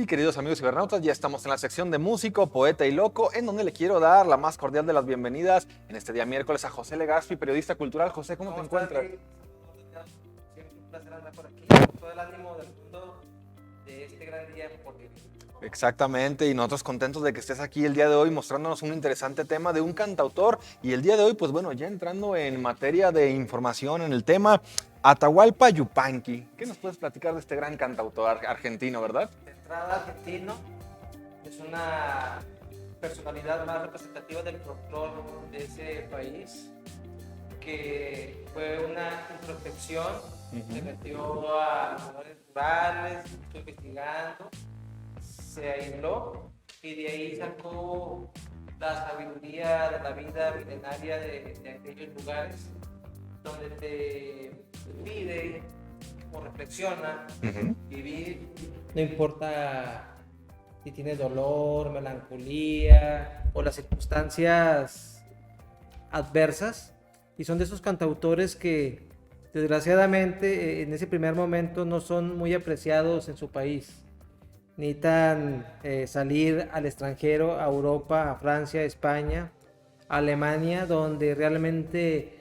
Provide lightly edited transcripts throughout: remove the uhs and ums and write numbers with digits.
Y queridos amigos cibernautas, ya estamos en la sección de músico, poeta y loco, en donde le quiero dar la más cordial de las bienvenidas en este día miércoles a José Legazpi, periodista cultural. José, ¿cómo te encuentras? Siempre un placer andar por aquí, con todo el ánimo del mundo de este gran día por vivir. Exactamente, y nosotros contentos de que estés aquí el día de hoy mostrándonos un interesante tema de un cantautor. Y el día de hoy, pues bueno, ya entrando en materia de información en el tema, Atahualpa Yupanqui. ¿Qué nos puedes platicar de este gran cantautor argentino, verdad? De entrada, argentino es una personalidad más representativa del folclore de ese país, que fue una introspección, se metió a lugares rurales, estuvo investigando, se aisló y de ahí sacó la sabiduría de la vida milenaria de aquellos lugares, donde te pide o reflexiona vivir, no importa si tienes dolor, melancolía o las circunstancias adversas, y son de esos cantautores que desgraciadamente en ese primer momento no son muy apreciados en su país. Necesitan salir al extranjero, a Europa, a Francia, a España, a Alemania, donde realmente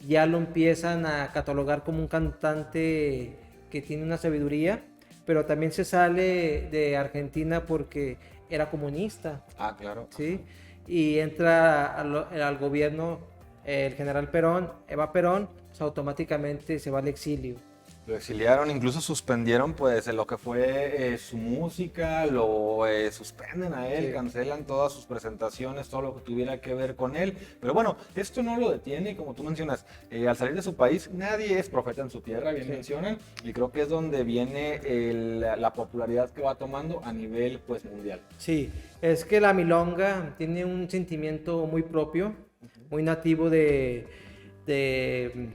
ya lo empiezan a catalogar como un cantante que tiene una sabiduría, pero también se sale de Argentina porque era comunista, Ah, claro. ¿sí? Y entra al gobierno el general Perón, Eva Perón, pues automáticamente se va al exilio. Lo exiliaron, incluso suspendieron pues lo que fue su música, lo suspenden a él, Sí. cancelan todas sus presentaciones, todo lo que tuviera que ver con él. Pero bueno, esto no lo detiene, como tú mencionas, al salir de su país nadie es profeta en su tierra, bien Sí. mencionan, y creo que es donde viene la popularidad que va tomando a nivel pues mundial. Sí, es que la milonga tiene un sentimiento muy propio, muy nativo de, de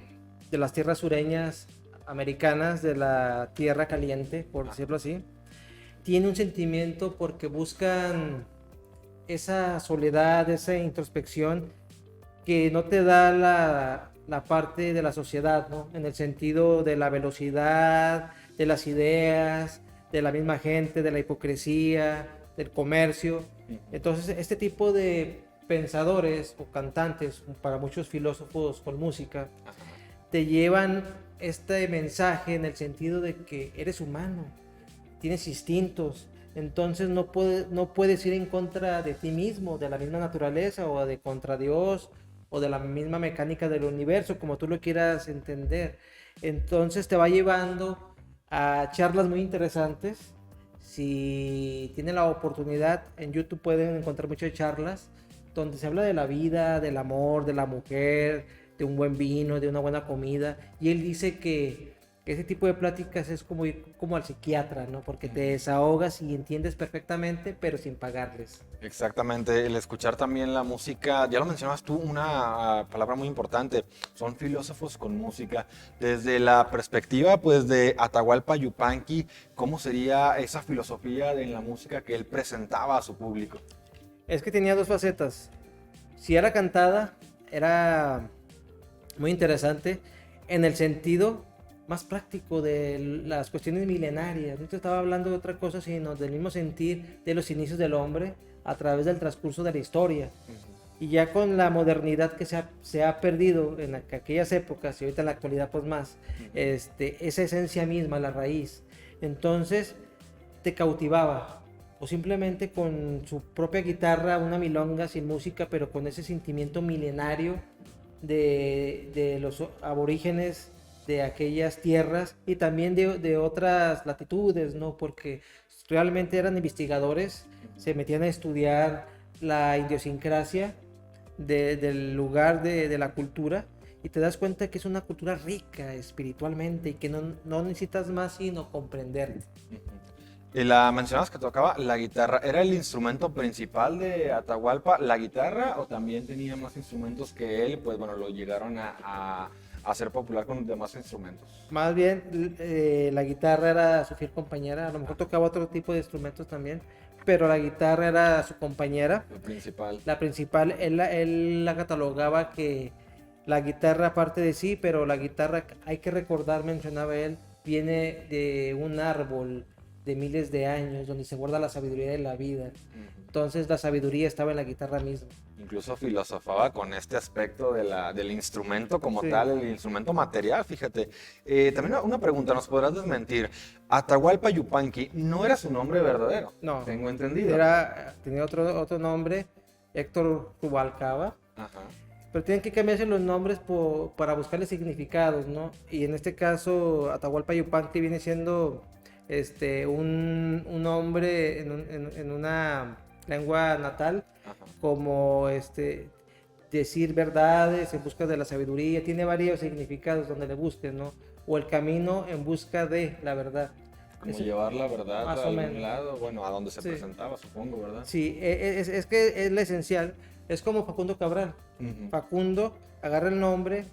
las tierras sureñas americanas, de la tierra caliente, por decirlo así. Tiene un sentimiento porque buscan esa soledad, esa introspección que no te da la parte de la sociedad, ¿no? En el sentido de la velocidad, de las ideas, de la misma gente, de la hipocresía, del comercio. Entonces, este tipo de pensadores o cantantes, para muchos filósofos con música, te llevan este mensaje en el sentido de que eres humano, tienes instintos, entonces no puedes ir en contra de ti mismo, de la misma naturaleza o de contra Dios o de la misma mecánica del universo, como tú lo quieras entender. Entonces te va llevando a charlas muy interesantes. Si tienen la oportunidad, en YouTube pueden encontrar muchas charlas donde se habla de la vida, del amor, de la mujer, de un buen vino, de una buena comida. Y él dice que ese tipo de pláticas es como ir como al psiquiatra, ¿no? Porque te desahogas y entiendes perfectamente, pero sin pagarles. Exactamente, el escuchar también la música, ya lo mencionabas tú, una palabra muy importante, son filósofos con música. Desde la perspectiva, pues, de Atahualpa Yupanqui, ¿cómo sería esa filosofía en la música que él presentaba a su público? Es que tenía dos facetas. Si era cantada, era muy interesante en el sentido más práctico de las cuestiones milenarias. No te estaba hablando de otra cosa, sino del mismo sentir de los inicios del hombre a través del transcurso de la historia. Y ya con la modernidad que se ha perdido en aquellas épocas y ahorita en la actualidad pues más, esa esencia misma, la raíz. Entonces te cautivaba. O simplemente con su propia guitarra, una milonga sin música, pero con ese sentimiento milenario de los aborígenes de aquellas tierras y también de otras latitudes, ¿no? Porque realmente eran investigadores, se metían a estudiar la idiosincrasia del lugar de la cultura, y te das cuenta que es una cultura rica espiritualmente y que no necesitas más sino comprender. Y la mencionabas que tocaba la guitarra, ¿era el instrumento principal de Atahualpa la guitarra o también tenía más instrumentos que él? Pues bueno, lo llegaron a hacer popular con demás instrumentos. Más bien, la guitarra era su fiel compañera, a lo mejor tocaba otro tipo de instrumentos también, pero la guitarra era su compañera, El principal. la principal. Él la catalogaba que la guitarra aparte de sí, pero la guitarra, hay que recordar, mencionaba él, viene de un árbol de miles de años, donde se guarda la sabiduría de la vida. Entonces la sabiduría estaba en la guitarra misma. Incluso filosofaba con este aspecto del instrumento como Sí. tal, el instrumento material, fíjate. También una pregunta, ¿nos podrás desmentir? Atahualpa Yupanqui no era su nombre verdadero, No. tengo entendido. Tenía otro nombre, Héctor Rubalcaba. Ajá. Pero tienen que cambiarse los nombres para buscarle significados, ¿no? Y en este caso, Atahualpa Yupanqui viene siendo un nombre en una lengua natal, Ajá. como decir verdades en busca de la sabiduría. Tiene varios significados donde le busques, ¿no? O el camino en busca de la verdad. Como Eso- llevar la verdad más a o algún menos. lado, bueno, a donde se Sí. presentaba, supongo, ¿verdad? Sí, es que es la esencial. Es como Facundo Cabral. Ujú. Facundo, agarra el nombre,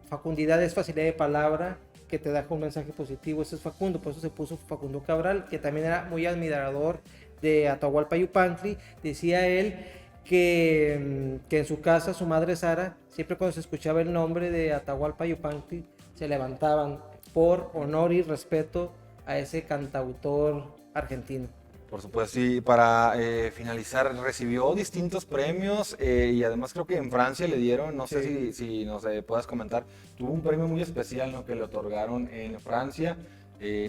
facundidad es facilidad de palabra, que te da un mensaje positivo, ese es Facundo, por eso se puso Facundo Cabral, que también era muy admirador de Atahualpa Yupanqui. Decía él que en su casa, su madre Sara, siempre cuando se escuchaba el nombre de Atahualpa Yupanqui, se levantaban por honor y respeto a ese cantautor argentino. Por supuesto, sí, para finalizar, recibió distintos premios y además creo que en Francia le dieron, no sé Sí. si nos puedas comentar, tuvo un premio muy especial, ¿no? Que le otorgaron en Francia.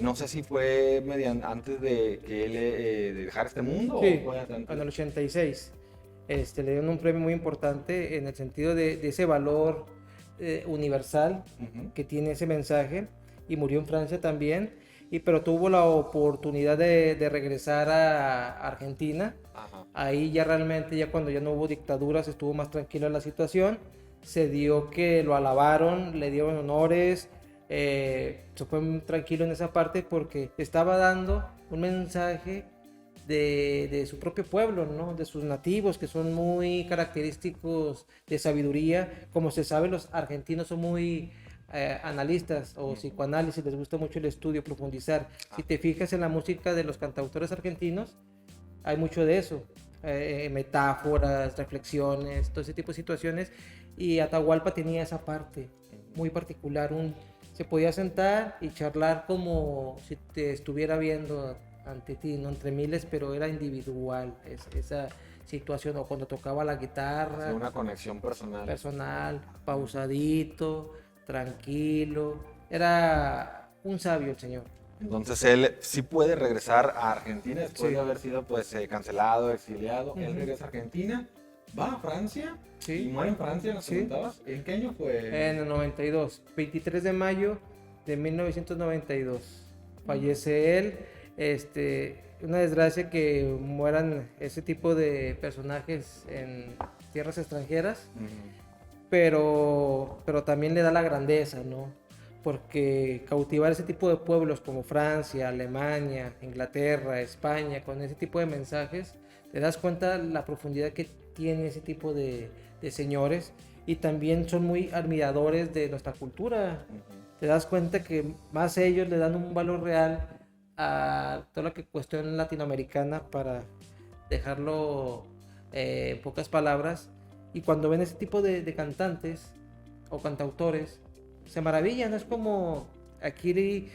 No sé si fue antes de que él de dejar este mundo Sí, o fue antes. en el 86. Le dieron un premio muy importante en el sentido de ese valor universal Ujú. que tiene ese mensaje, y murió en Francia también, pero tuvo la oportunidad de regresar a Argentina. Ajá. Ahí ya realmente, ya cuando ya no hubo dictaduras, estuvo más tranquila la situación. Se dio que lo alabaron, le dieron honores, se fue muy tranquilo en esa parte porque estaba dando un mensaje de su propio pueblo, ¿no? De sus nativos, que son muy característicos de sabiduría. Como se sabe, los argentinos son muy analistas o psicoanálisis, les gusta mucho el estudio, profundizar. Si te fijas en la música de los cantautores argentinos, hay mucho de eso, metáforas, reflexiones, todo ese tipo de situaciones, y Atahualpa tenía esa parte muy particular, se podía sentar y charlar como si te estuviera viendo ante ti, no entre miles, pero era individual esa situación, o cuando tocaba la guitarra, Fue una conexión personal. pausadito, tranquilo, era un sabio el señor. Entonces él sí puede regresar a Argentina después Sí. de haber sido pues cancelado, exiliado. Él Ujú. regresa a Argentina, va a Francia Sí. y muere en Francia, ¿nos Sí. comentabas? ¿En qué año fue? En el 92, 23 de mayo de 1992. Fallece él. Una desgracia que mueran ese tipo de personajes en tierras extranjeras, Ujú. pero también le da la grandeza, ¿no? Porque cautivar ese tipo de pueblos como Francia, Alemania, Inglaterra, España, con ese tipo de mensajes, te das cuenta la profundidad que tiene ese tipo de señores, y también son muy admiradores de nuestra cultura. Te das cuenta que más ellos le dan un valor real a toda la cuestión latinoamericana, para dejarlo en pocas palabras, y cuando ven ese tipo de cantantes o cantautores, se maravillan. Es como aquí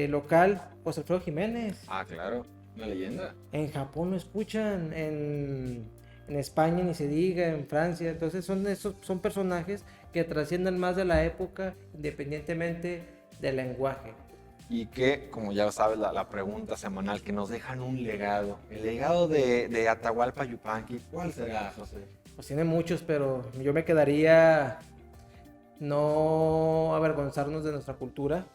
local, José Alfredo Jiménez. Ah, claro, una leyenda. En Japón lo escuchan, en España ni se diga, en Francia. Entonces son personajes que trascienden más de la época, independientemente del lenguaje. Y que, como ya sabes, la pregunta semanal, que nos dejan un legado. El legado de Atahualpa Yupanqui, ¿cuál será, José? Pues tiene muchos, pero yo me quedaría no avergonzarnos de nuestra cultura.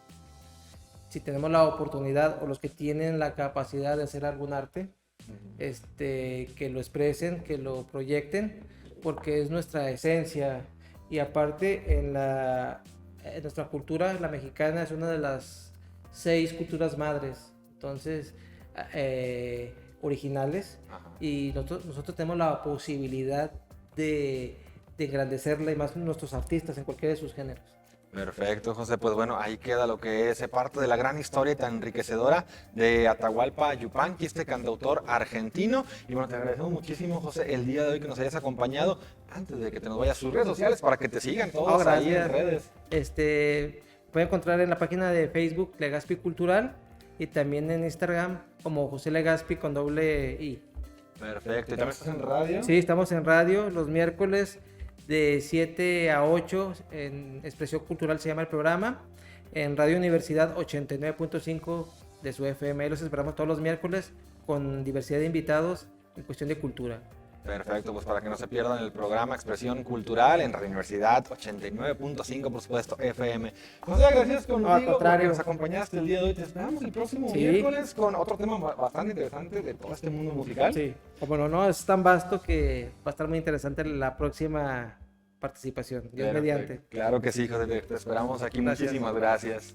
Si tenemos la oportunidad, o los que tienen la capacidad de hacer algún arte, que lo expresen, que lo proyecten, porque es nuestra esencia. Y aparte, en nuestra cultura, la mexicana es una de las 6 culturas madres, entonces originales. Ajá. Y nosotros tenemos la posibilidad de engrandecerla, y más nuestros artistas en cualquiera de sus géneros. Perfecto, José. Pues bueno, ahí queda lo que es parte de la gran historia tan enriquecedora de Atahualpa Yupanqui, este cantautor argentino. Y bueno, te agradecemos muchísimo, José, el día de hoy que nos hayas acompañado. Antes de que te nos vayas, sus redes sociales para que te sigan todos ahí en redes. Pueden encontrar en la página de Facebook Legazpi Cultural, y también en Instagram como José Legaspi con doble I. Perfecto. ¿Y también estás en radio? Sí, estamos en radio los miércoles de 7 a 8, en Expresión Cultural se llama el programa, en Radio Universidad 89.5 de su FM. Los esperamos todos los miércoles con diversidad de invitados en cuestión de cultura. Perfecto, pues para que no se pierdan el programa Expresión Cultural en Radio Universidad 89.5, por supuesto, FM. José, gracias contigo porque nos acompañaste el día de hoy. Te esperamos el próximo miércoles con otro tema bastante interesante de todo este mundo musical. Sí, bueno, no, es tan vasto que va a estar muy interesante la próxima participación. Dios mediante. Claro que sí, José, te esperamos aquí. Gracias. Muchísimas gracias.